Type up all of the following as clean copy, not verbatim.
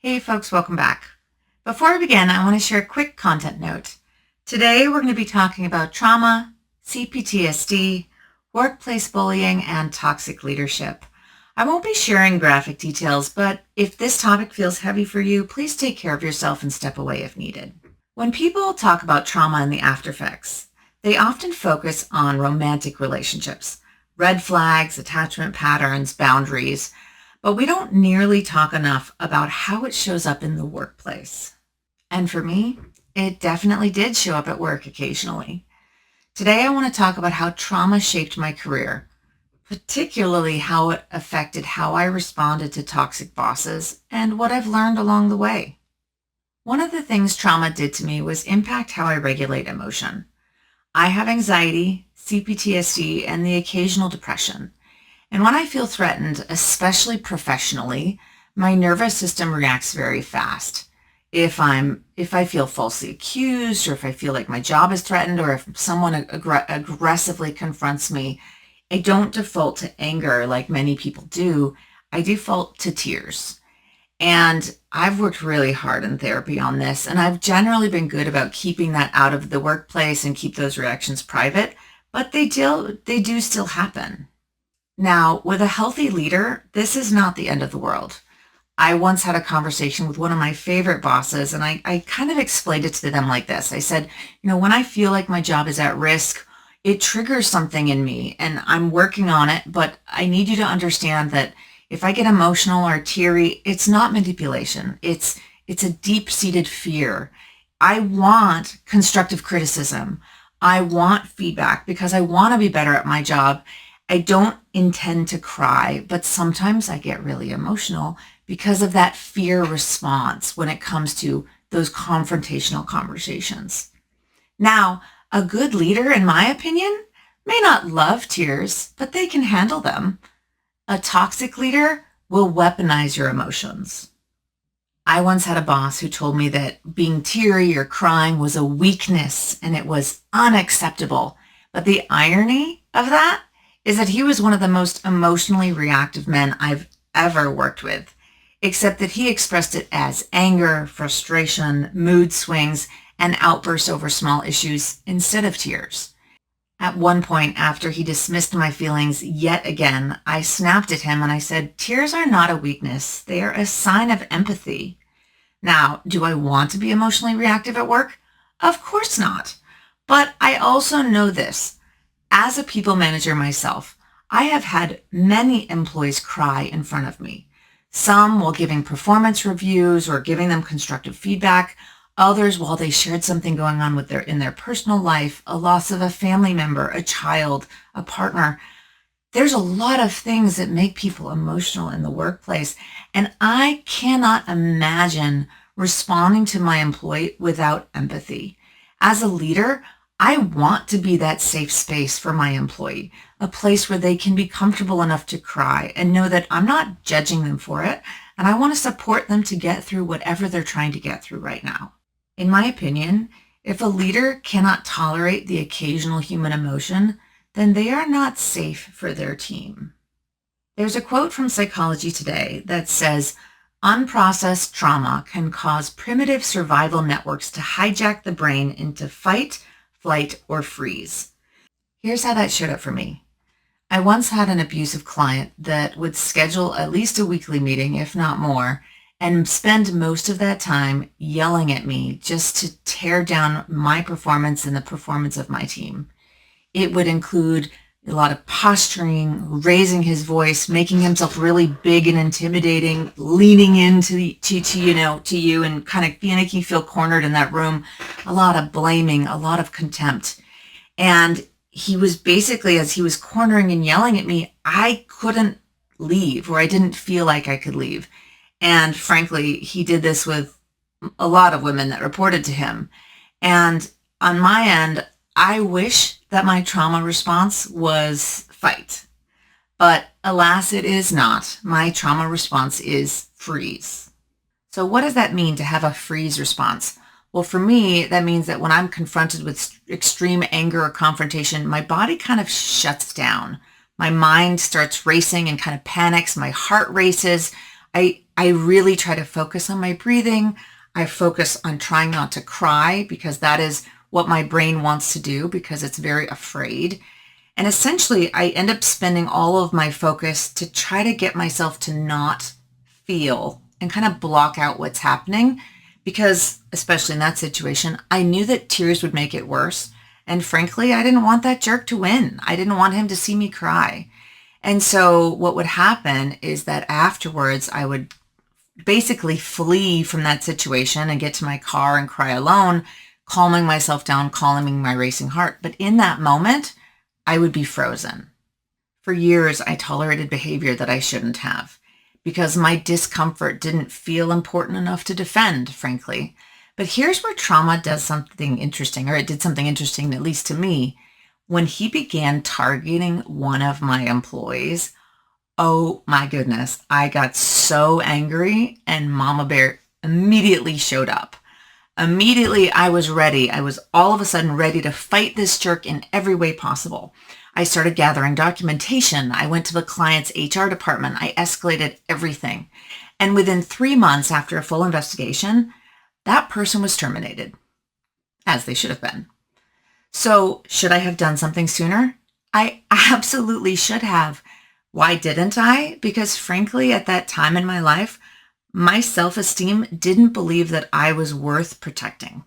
Hey folks, welcome back. Before we begin, I want to share a quick content note. Today we're going to be talking about trauma, CPTSD, workplace bullying, and toxic leadership. I won't be sharing graphic details, but if this topic feels heavy for you, please take care of yourself and step away if needed. When people talk about trauma and the after effects, they often focus on romantic relationships, red flags, attachment patterns, boundaries, but we don't nearly talk enough about how it shows up in the workplace. And for me, it definitely did show up at work occasionally. Today, I want to talk about how trauma shaped my career, particularly how it affected how I responded to toxic bosses and what I've learned along the way. One of the things trauma did to me was impact how I regulate emotion. I have anxiety, CPTSD, and the occasional depression. And when I feel threatened, especially professionally, my nervous system reacts very fast. If I feel falsely accused, or if I feel like my job is threatened, or if someone aggressively confronts me, I don't default to anger like many people do. I default to tears. And I've worked really hard in therapy on this, and I've generally been good about keeping that out of the workplace and keep those reactions private, but they do still happen. Now, with a healthy leader, this is not the end of the world. I once had a conversation with one of my favorite bosses, and I kind of explained it to them like this. I said, when I feel like my job is at risk, it triggers something in me, and I'm working on it, but I need you to understand that if I get emotional or teary, it's not manipulation. It's a deep-seated fear. I want constructive criticism. I want feedback because I want to be better at my job. I don't intend to cry, but sometimes I get really emotional because of that fear response when it comes to those confrontational conversations. Now, a good leader, in my opinion, may not love tears, but they can handle them. A toxic leader will weaponize your emotions. I once had a boss who told me that being teary or crying was a weakness and it was unacceptable. But the irony of that is that he was one of the most emotionally reactive men I've ever worked with, except that he expressed it as anger, frustration, mood swings, and outbursts over small issues instead of tears. At one point, after he dismissed my feelings yet again, I snapped at him and I said, "Tears are not a weakness. They are a sign of empathy." Now, do I want to be emotionally reactive at work? Of course not. But I also know this. As a people manager myself, I have had many employees cry in front of me. Some while giving performance reviews or giving them constructive feedback, others while they shared something going on in their personal life, a loss of a family member, a child, a partner. There's a lot of things that make people emotional in the workplace, and I cannot imagine responding to my employee without empathy. As a leader, I want to be that safe space for my employee, a place where they can be comfortable enough to cry and know that I'm not judging them for it, and I want to support them to get through whatever they're trying to get through right now. In my opinion, if a leader cannot tolerate the occasional human emotion, then they are not safe for their team. There's a quote from Psychology Today that says, "Unprocessed trauma can cause primitive survival networks to hijack the brain into fight, flight, or freeze." Here's how that showed up for me. I once had an abusive client that would schedule at least a weekly meeting, if not more, and spend most of that time yelling at me just to tear down my performance and the performance of my team. It would include a lot of posturing, raising his voice, making himself really big and intimidating, leaning into you and kind of making you feel cornered in that room, a lot of blaming, a lot of contempt. And he was basically, as he was cornering and yelling at me, I couldn't leave, or I didn't feel like I could leave. And frankly, he did this with a lot of women that reported to him. And on my end, I wish that my trauma response was fight. But alas, it is not. My trauma response is freeze. So what does that mean to have a freeze response? Well, for me, that means that when I'm confronted with extreme anger or confrontation, my body kind of shuts down. My mind starts racing and kind of panics. My heart races. I really try to focus on my breathing. I focus on trying not to cry because that is what my brain wants to do because it's very afraid. And essentially, I end up spending all of my focus to try to get myself to not feel and kind of block out what's happening because, especially in that situation, I knew that tears would make it worse. And frankly, I didn't want that jerk to win. I didn't want him to see me cry. And so what would happen is that afterwards, I would basically flee from that situation and get to my car and cry alone, calming myself down, calming my racing heart. But in that moment, I would be frozen. For years, I tolerated behavior that I shouldn't have because my discomfort didn't feel important enough to defend, frankly. But here's where trauma does something interesting, or it did something interesting, at least to me. When he began targeting one of my employees, oh my goodness, I got so angry and Mama Bear immediately showed up. Immediately, I was ready. I was all of a sudden ready to fight this jerk in every way possible. I started gathering documentation. I went to the client's HR department. I escalated everything. And within 3 months after a full investigation, that person was terminated, as they should have been. So should I have done something sooner? I absolutely should have. Why didn't I? Because frankly, at that time in my life, my self-esteem didn't believe that I was worth protecting.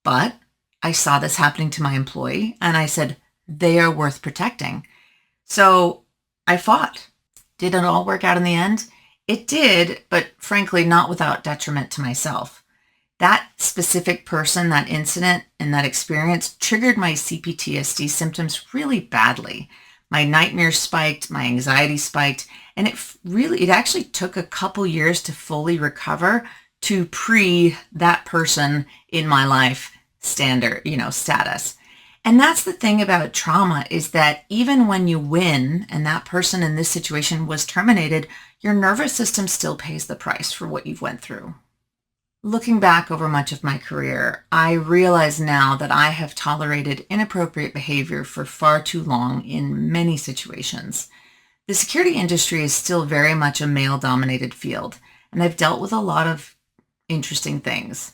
But I saw this happening to my employee and I said, they are worth protecting. So I fought. Did it all work out in the end? It did, but frankly, not without detriment to myself. That specific person, that incident, and that experience triggered my CPTSD symptoms really badly. My nightmares spiked, my anxiety spiked, and it actually took a couple years to fully recover to that person in my life status. And that's the thing about trauma is that even when you win and that person in this situation was terminated, your nervous system still pays the price for what you've went through. Looking back over much of my career, I realize now that I have tolerated inappropriate behavior for far too long in many situations. The security industry is still very much a male-dominated field, and I've dealt with a lot of interesting things.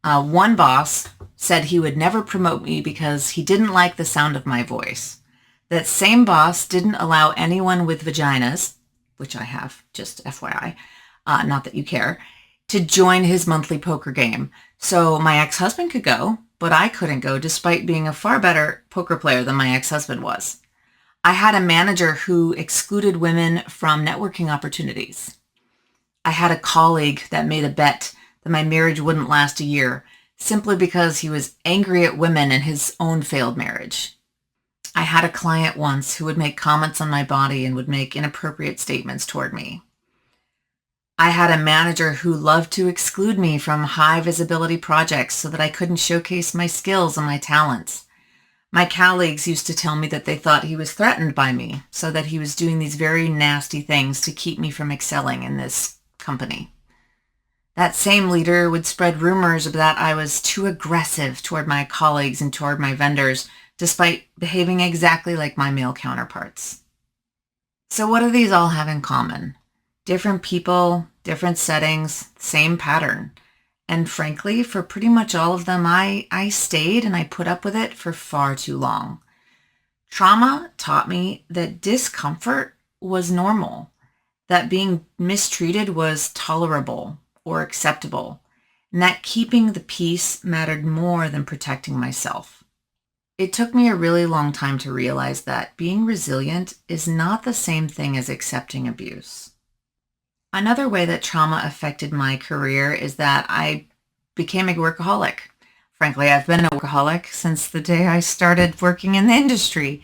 One boss said he would never promote me because he didn't like the sound of my voice. That same boss didn't allow anyone with vaginas, which I have, just FYI, not that you care, to join his monthly poker game. So my ex-husband could go, but I couldn't go despite being a far better poker player than my ex-husband was. I had a manager who excluded women from networking opportunities. I had a colleague that made a bet that my marriage wouldn't last a year simply because he was angry at women in his own failed marriage. I had a client once who would make comments on my body and would make inappropriate statements toward me. I had a manager who loved to exclude me from high visibility projects so that I couldn't showcase my skills and my talents. My colleagues used to tell me that they thought he was threatened by me, so that he was doing these very nasty things to keep me from excelling in this company. That same leader would spread rumors that I was too aggressive toward my colleagues and toward my vendors, despite behaving exactly like my male counterparts. So what do these all have in common? Different people, different settings, same pattern. And frankly, for pretty much all of them, I stayed and I put up with it for far too long. Trauma taught me that discomfort was normal, that being mistreated was tolerable or acceptable, and that keeping the peace mattered more than protecting myself. It took me a really long time to realize that being resilient is not the same thing as accepting abuse. Another way that trauma affected my career is that I became a workaholic. Frankly, I've been a workaholic since the day I started working in the industry.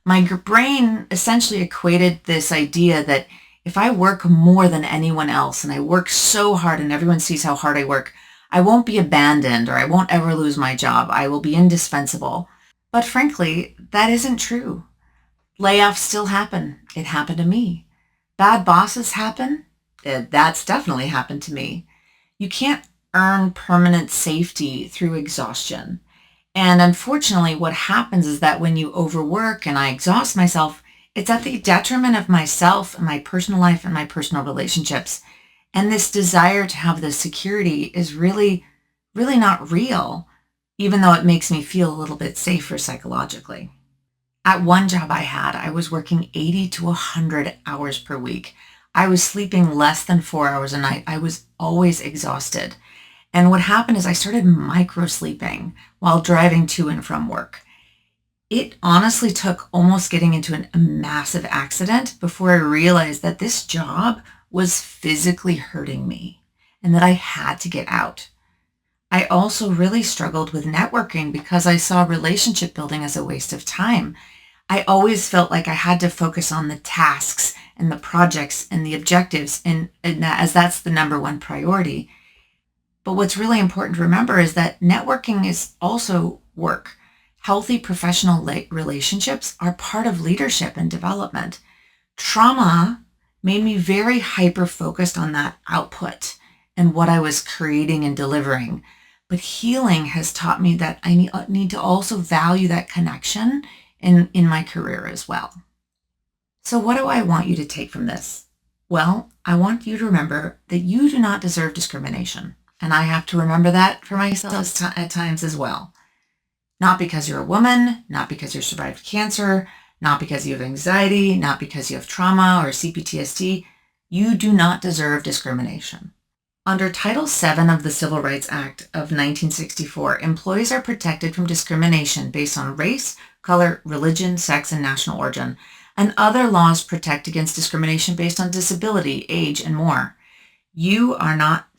My brain essentially equated this idea that if I work more than anyone else and I work so hard and everyone sees how hard I work, I won't be abandoned or I won't ever lose my job. I will be indispensable. But frankly, that isn't true. Layoffs still happen. It happened to me. Bad bosses happen. That's definitely happened to me. You can't earn permanent safety through exhaustion. And unfortunately, what happens is that when you overwork and I exhaust myself, it's at the detriment of myself and my personal life and my personal relationships. And this desire to have the security is really, really not real, even though it makes me feel a little bit safer psychologically. At one job I had, I was working 80 to 100 hours per week. I was sleeping less than 4 hours a night. I was always exhausted. And what happened is I started micro-sleeping while driving to and from work. It honestly took almost getting into a massive accident before I realized that this job was physically hurting me and that I had to get out. I also really struggled with networking because I saw relationship building as a waste of time. I always felt like I had to focus on the tasks and the projects and the objectives, and as that's the number one priority. But what's really important to remember is that networking is also work. Healthy professional relationships are part of leadership and development. Trauma made me very hyper-focused on that output and what I was creating and delivering. But healing has taught me that I need to also value that connection in my career as well. So what do I want you to take from this? Well, I want you to remember that you do not deserve discrimination. And I have to remember that for myself at times as well. Not because you're a woman, not because you survived cancer, not because you have anxiety, not because you have trauma or CPTSD. You do not deserve discrimination. Under Title VII of the Civil Rights Act of 1964, employees are protected from discrimination based on race, color, religion, sex, and national origin, and other laws protect against discrimination based on disability, age, and more. You are not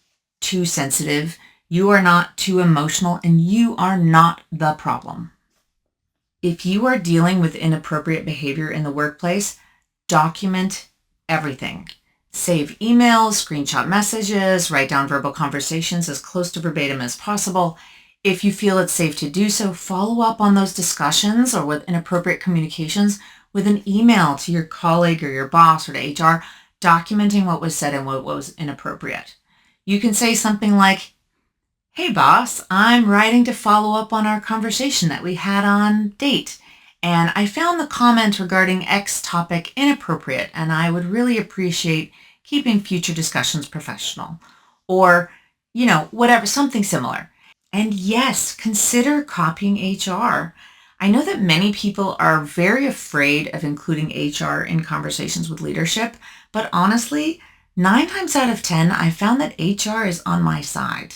too sensitive, you are not too emotional, and you are not the problem. If you are dealing with inappropriate behavior in the workplace, document everything. Save emails, screenshot messages, write down verbal conversations as close to verbatim as possible. If you feel it's safe to do so, follow up on those discussions or with inappropriate communications with an email to your colleague or your boss or to HR, documenting what was said and what was inappropriate. You can say something like, "Hey boss, I'm writing to follow up on our conversation that we had on date. And I found the comment regarding X topic inappropriate, and I would really appreciate keeping future discussions professional." Or, whatever, something similar. And yes, consider copying HR. I know that many people are very afraid of including HR in conversations with leadership, but honestly, 9 times out of 10, I found that HR is on my side.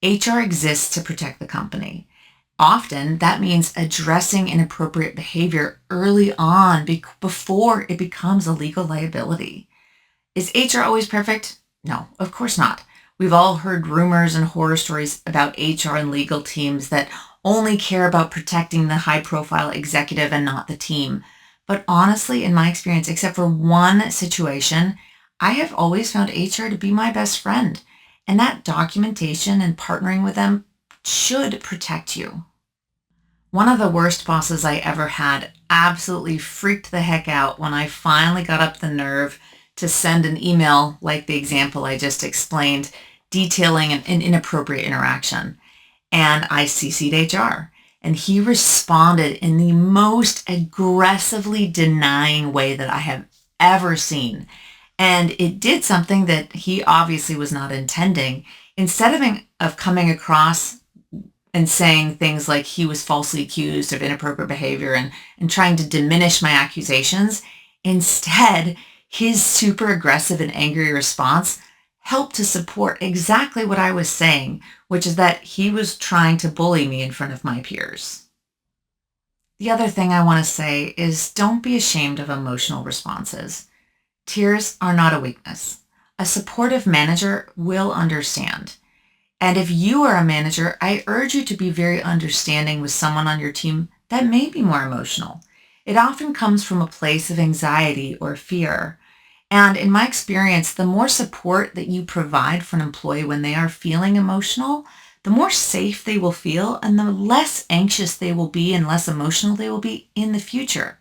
HR exists to protect the company. Often that means addressing inappropriate behavior early on before it becomes a legal liability. Is HR always perfect? No, of course not. We've all heard rumors and horror stories about HR and legal teams that only care about protecting the high-profile executive and not the team. But honestly, in my experience, except for one situation, I have always found HR to be my best friend. And that documentation and partnering with them should protect you. One of the worst bosses I ever had absolutely freaked the heck out when I finally got up the nerve to send an email like the example I just explained, detailing an inappropriate interaction. And I CC'd HR. And he responded in the most aggressively denying way that I have ever seen. And it did something that he obviously was not intending. Instead of coming across and saying things like he was falsely accused of inappropriate behavior and trying to diminish my accusations, instead, his super aggressive and angry response helped to support exactly what I was saying, which is that he was trying to bully me in front of my peers. The other thing I want to say is don't be ashamed of emotional responses. Tears are not a weakness. A supportive manager will understand. And if you are a manager, I urge you to be very understanding with someone on your team that may be more emotional. It often comes from a place of anxiety or fear. And in my experience, the more support that you provide for an employee when they are feeling emotional, the more safe they will feel and the less anxious they will be and less emotional they will be in the future.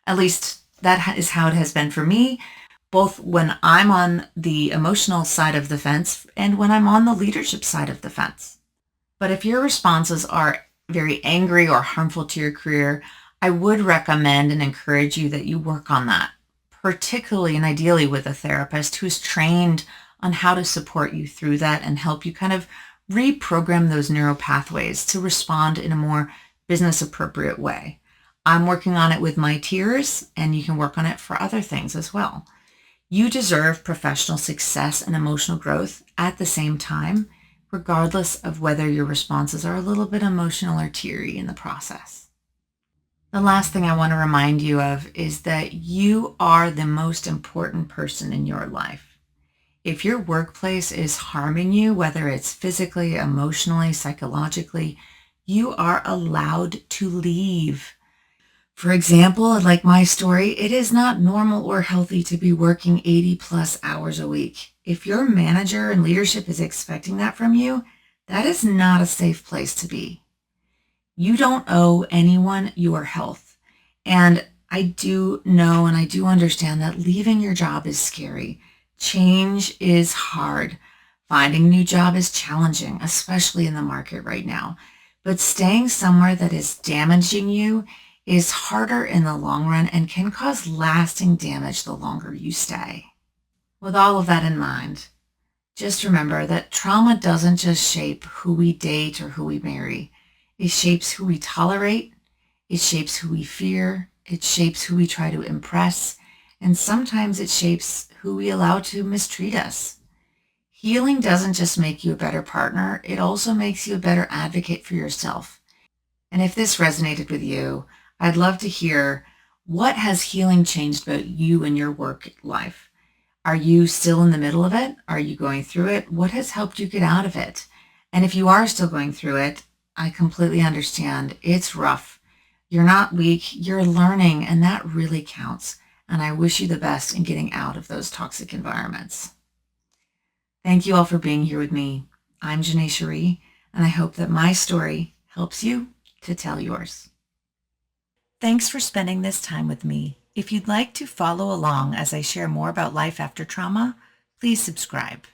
At least that is how it has been for me, both when I'm on the emotional side of the fence and when I'm on the leadership side of the fence. But if your responses are very angry or harmful to your career, I would recommend and encourage you that you work on that, particularly and ideally with a therapist who's trained on how to support you through that and help you kind of reprogram those neural pathways to respond in a more business appropriate way. I'm working on it with my tiers, and you can work on it for other things as well. You deserve professional success and emotional growth at the same time, regardless of whether your responses are a little bit emotional or teary in the process. The last thing I want to remind you of is that you are the most important person in your life. If your workplace is harming you, whether it's physically, emotionally, psychologically, you are allowed to leave. For example, like my story, it is not normal or healthy to be working 80 plus hours a week. If your manager and leadership is expecting that from you, that is not a safe place to be. You don't owe anyone your health. And I do know and I do understand that leaving your job is scary. Change is hard. Finding a new job is challenging, especially in the market right now. But staying somewhere that is damaging you is harder in the long run and can cause lasting damage the longer you stay. With all of that in mind, just remember that trauma doesn't just shape who we date or who we marry. It shapes who we tolerate, it shapes who we fear, it shapes who we try to impress, and sometimes it shapes who we allow to mistreat us. Healing doesn't just make you a better partner, it also makes you a better advocate for yourself. And if this resonated with you, I'd love to hear, what has healing changed about you and your work life? Are you still in the middle of it? Are you going through it? What has helped you get out of it? And if you are still going through it, I completely understand. It's rough. You're not weak. You're learning, and that really counts. And I wish you the best in getting out of those toxic environments. Thank you all for being here with me. I'm Janae Cherie, and I hope that my story helps you to tell yours. Thanks for spending this time with me. If you'd like to follow along as I share more about life after trauma, please subscribe.